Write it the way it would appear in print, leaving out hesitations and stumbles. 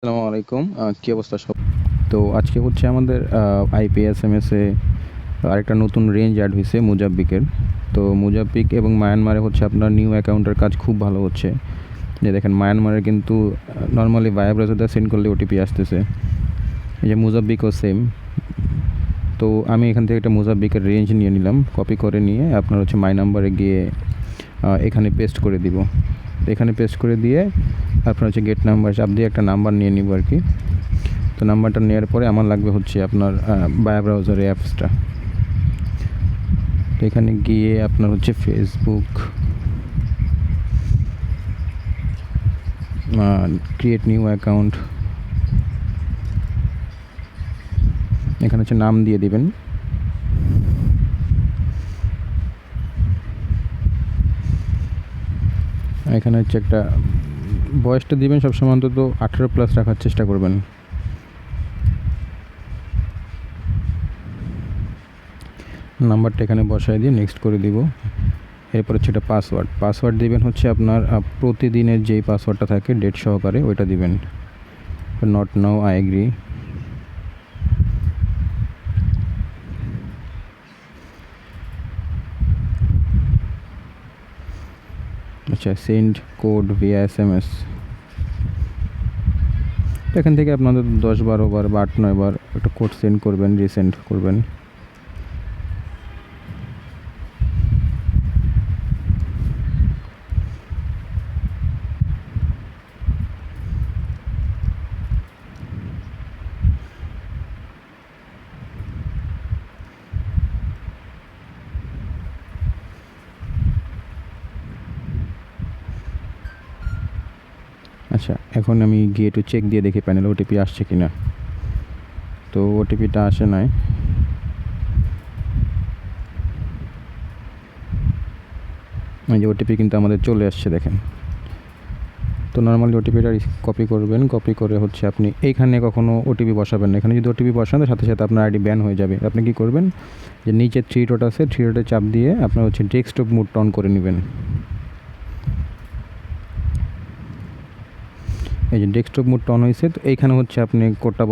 আসসালামু আলাইকুম। কী অবস্থা সব? তো আজকে হচ্ছে আমাদের আইপিএসএমএসে আরেকটা নতুন রেঞ্জ অ্যাড হয়েছে মোজাব্বিকের। তো মোজাব্বিক এবং মায়ানমারে হচ্ছে আপনার নিউ অ্যাকাউন্টের কাজ খুব ভালো হচ্ছে। যে দেখেন মায়ানমারে কিন্তু নর্মালি ভায়া ব্রাউজারটা সেন্ড করলে ওটিপি আসতেছে। এই যে মোজাব্বিকও সেম। তো আমি এখান থেকে একটা মোজাব্বিকের রেঞ্জ নিয়ে নিলাম, কপি করে নিয়ে আপনার হচ্ছে মাই নাম্বারে গিয়ে এখানে পেস্ট করে দিব। এখানে পেস্ট করে দিয়ে আপনার হচ্ছে গেট নাম্বার চাপ দিয়ে একটা নাম্বার নিয়ে নিব আর কি। তো নাম্বারটা নেওয়ার পরে আমার লাগবে হচ্ছে আপনার বায়া ব্রাউজারে অ্যাপসটা। তো এখানে গিয়ে আপনার হচ্ছে ফেসবুক, ক্রিয়েট নিউ অ্যাকাউন্ট, এখানে হচ্ছে নাম দিয়ে দিবেন। এখানে হচ্ছে একটা বয়সটা দিবেন সবসময় অন্তত 18+ রাখার চেষ্টা করবেন। নাম্বারটা এখানে বসায় দিয়ে নেক্সট করে দিব। এরপর হচ্ছে এটা পাসওয়ার্ড দিবেন হচ্ছে আপনার প্রতিদিনের যেই পাসওয়ার্ডটা থাকে ডেট সহকারে ওইটা দিবেন। Not now, I agree. আচ্ছা, সেন্ড কোড ভিয়া এসএমএস। এখান থেকে আপনাদের 10-12 বার বা 8-9 বার একটা কোড সেন্ড করবেন, রিসেন্ড করবেন। আচ্ছা, এখন আমি গিয়ে একটু চেক দিয়ে দেখি প্যানেলে ওটিপি আসছে কি না। তো ওটিপিটা আসে নাই। এই যে ওটিপি কিন্তু আমাদের চলে আসছে দেখেন। তো নর্মালি ওটিপিটা কপি করবেন, কপি করে হচ্ছে আপনি এইখানে কখনো ওটিপি বসাবেন না। এখানে যদি ওটিপি বসান সাথে সাথে আপনার আইডি ব্যান হয়ে যাবে। আপনি কি করবেন, যে নিচে 3 ডট আছে, 3 ডটে চাপ দিয়ে আপনার হচ্ছে ডেস্কটপ মোড অন করে নেবেন। এই যে ডেস্কটপ মোড অন হয়েছে, তো এইখানে হচ্ছে আপনি কোডটা